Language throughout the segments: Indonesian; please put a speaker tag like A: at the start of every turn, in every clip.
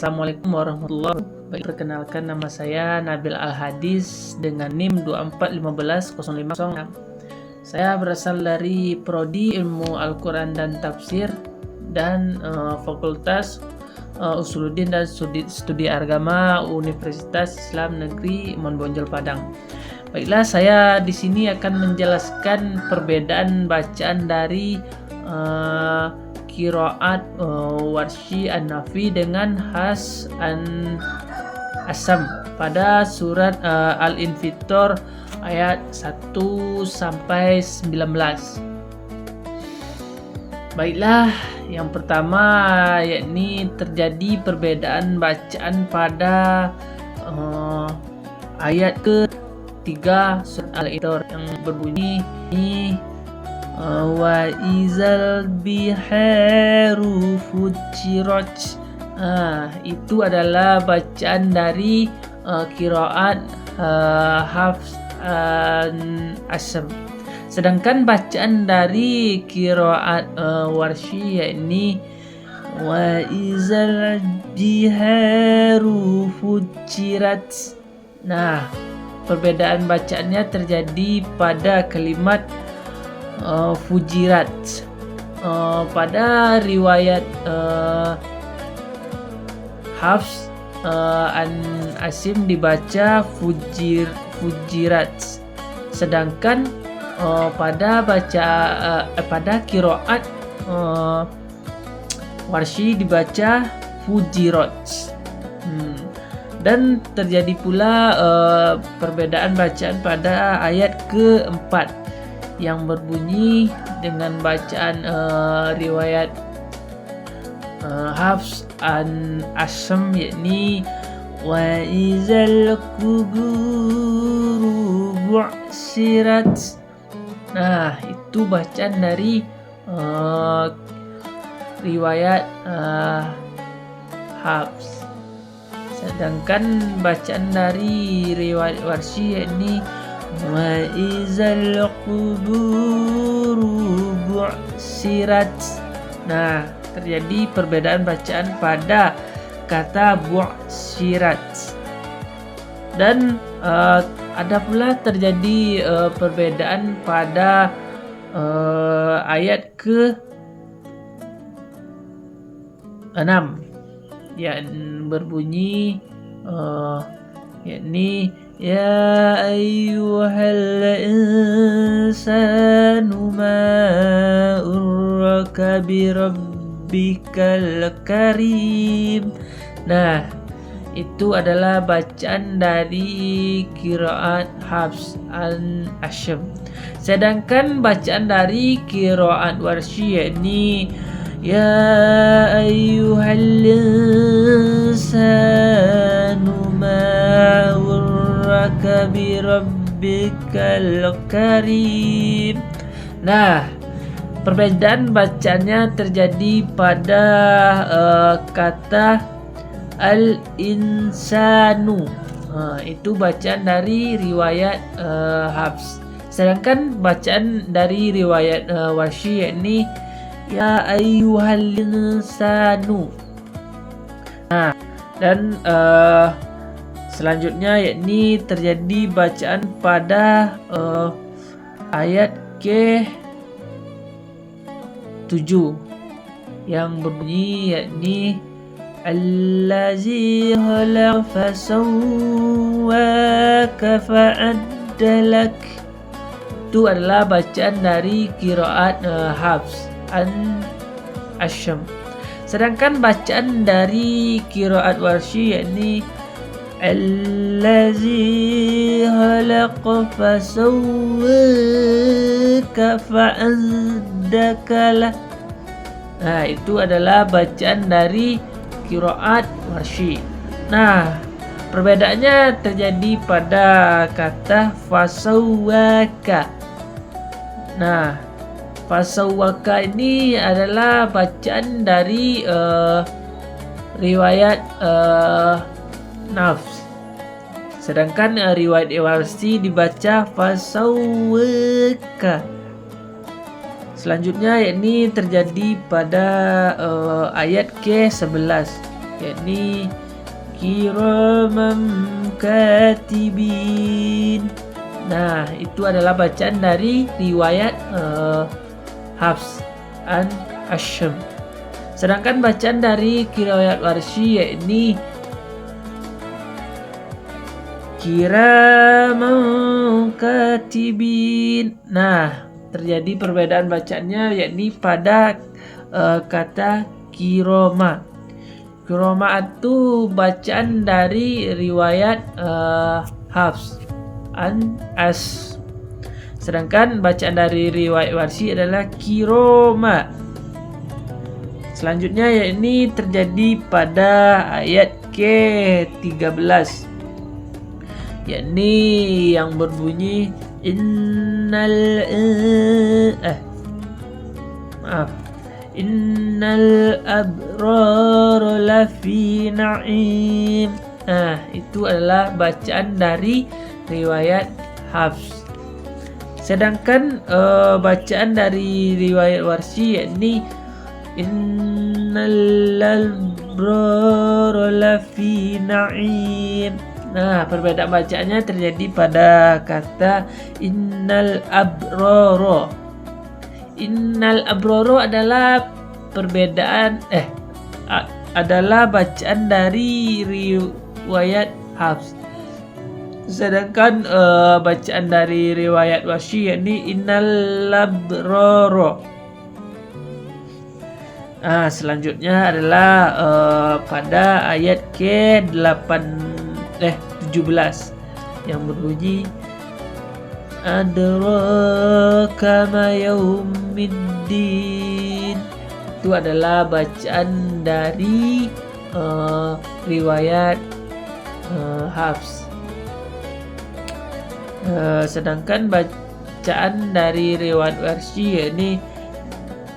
A: Assalamualaikum warahmatullahi wabarakatuh. Perkenalkan, nama saya Nabil Al-Hadis dengan NIM 2415050. Saya berasal dari Prodi Ilmu Al-Quran dan Tafsir dan Fakultas Usuluddin dan Studi Agama Universitas Islam Negeri Monbonjol Padang. Baiklah, saya di sini akan menjelaskan perbedaan bacaan dari Qiraat Warshi An-Nafi dengan Hafs An-Asim pada surat Al-Infitor ayat 1 sampai 19. Baiklah, yang pertama yakni terjadi perbedaan bacaan pada ayat ke-3 surat Al-Infitor yang berbunyi wa izal biharu fujirat. Itu adalah bacaan dari qiraat Hafs An-Asim. Sedangkan bacaan dari qiraat Warshi yakni wa izal biharu fujirat. Nah, perbedaan bacaannya terjadi pada kalimat fujirat. Pada riwayat Hafs An-Asim dibaca fujirat, sedangkan pada qiraat Warshi dibaca fujirat. Dan terjadi pula perbedaan bacaan pada ayat ke-4 yang berbunyi dengan bacaan riwayat Hafs An-Asim yakni wa izal kuburu bu'sirat. Nah, itu bacaan dari riwayat Hafs. Sedangkan bacaan dari riwayat Warshi yakni wa izal quburu bu'sirat. Nah, terjadi perbedaan bacaan pada kata bu'sirat. Dan ada pula terjadi perbedaan pada ayat ke-6 yang berbunyi yakni ya ayyuhal insanu ma urraka bi rabbikal karim. Nah, itu adalah bacaan dari qiraat Hafs An-Asim. Sedangkan bacaan dari qiraat Warshi yakni ya ayyuhal insanu ma urraka bi rabbikal karim. Nah, perbedaan bacaannya terjadi pada kata al-insanu. Itu bacaan dari riwayat Hafs. Sedangkan bacaan dari riwayat Warshi yakni ya ayyuhal insanu. Nah, dan selanjutnya yakni terjadi bacaan pada ayat ke-7 yang berbunyi yakni allazi khalaq fasawwaka fa'adalak. Itu adalah bacaan dari qiraat Hafs An-Asim. Sedangkan bacaan dari qiraat Warshi yakni allazi khalaq fasawwaka fa'adakala. Nah, itu adalah bacaan dari qiraat Warshi. Nah, perbedaannya terjadi pada kata fasawwaka. Nah, fasawwaka ini adalah bacaan dari riwayat Nafs. Sedangkan riwayat Warshi dibaca fasawwaka. Selanjutnya yakni terjadi pada ayat ke-11 yakni kiraman katibin. Nah, itu adalah bacaan dari riwayat Hafs an Asyam. Sedangkan bacaan dari riwayat Warsy yakni kiraman katibin. Nah, terjadi perbedaan bacaannya yakni pada kata kiroma. Kiroma itu bacaan dari riwayat Hafs an As. Sedangkan bacaan dari riwayat Warsy adalah kiroma. Selanjutnya yakni terjadi pada ayat ke-13, yakni yang berbunyi innal abrara lafi na'im. Nah, itu adalah bacaan dari riwayat Hafs. Sedangkan bacaan dari riwayat Warsy yakni innal abrara lafi na'im. Nah, perbedaan bacaannya terjadi pada kata innal abrara. Innal abrara adalah adalah bacaan dari riwayat Hafs. Sedangkan bacaan dari riwayat Warsy yakni innal abrara. Nah, selanjutnya adalah pada ayat ke-17 yang berbunyi adraka ma yaumiddin. Itu adalah bacaan dari riwayat Hafs. Sedangkan bacaan dari riwayat Warsy yakni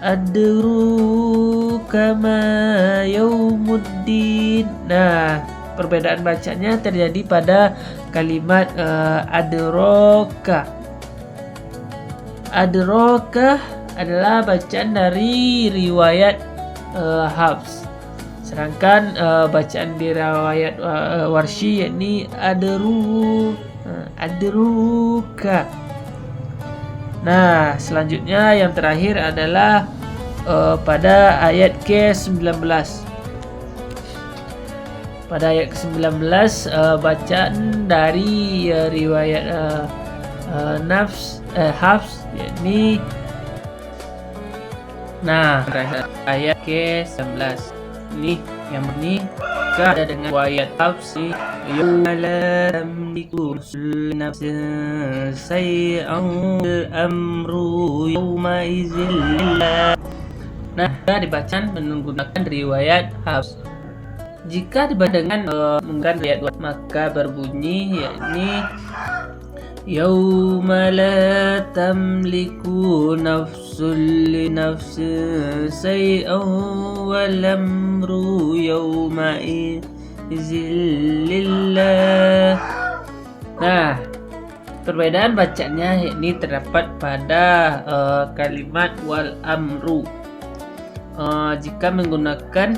A: adruka ma yaumuddin. Nah, perbedaan bacanya terjadi pada kalimat adroka. Adroka adalah bacaan dari riwayat Hafs. Sedangkan bacaan di riwayat Warsy yakni adruka. Nah, selanjutnya yang terakhir adalah pada ayat ke-19. Pada ayat ke-19 bacaan dari riwayat Hafs yakni ayat ke-19 ini yang berbunyi ada dengan riwayat Hafs la tamliku nafsin say'an al-amru yawma idzin. Nah, dibaca menggunakan riwayat Hafs. Jika dibaca dengan menggunakan riwayat maka berbunyi yakni yauma la tamliku nafsun li nafsin say'an wal amru yauma idzin lillah. Nah, perbedaan bacanya ini terdapat pada kalimat wal amru. Jika menggunakan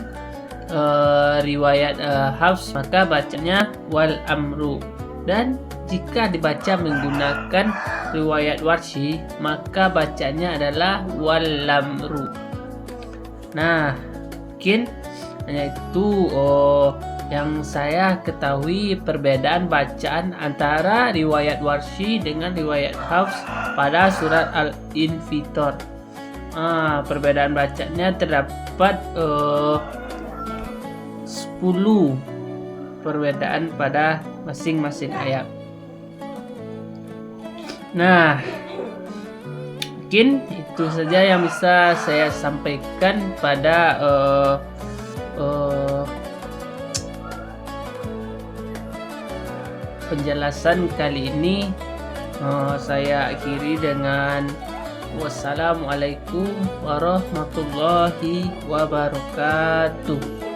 A: riwayat Hafs maka bacanya wal amru, dan jika dibaca menggunakan riwayat Warsy maka bacanya adalah wal amru. Nah, mungkin hanya itu yang saya ketahui perbedaan bacaan antara riwayat Warsy dengan riwayat Hafs pada surat Al-Infitor. Perbedaan bacanya terdapat 10 perbedaan pada masing-masing ayat. Nah, mungkin itu saja yang bisa saya sampaikan pada penjelasan kali ini. Saya akhiri dengan wassalamualaikum warahmatullahi wabarakatuh.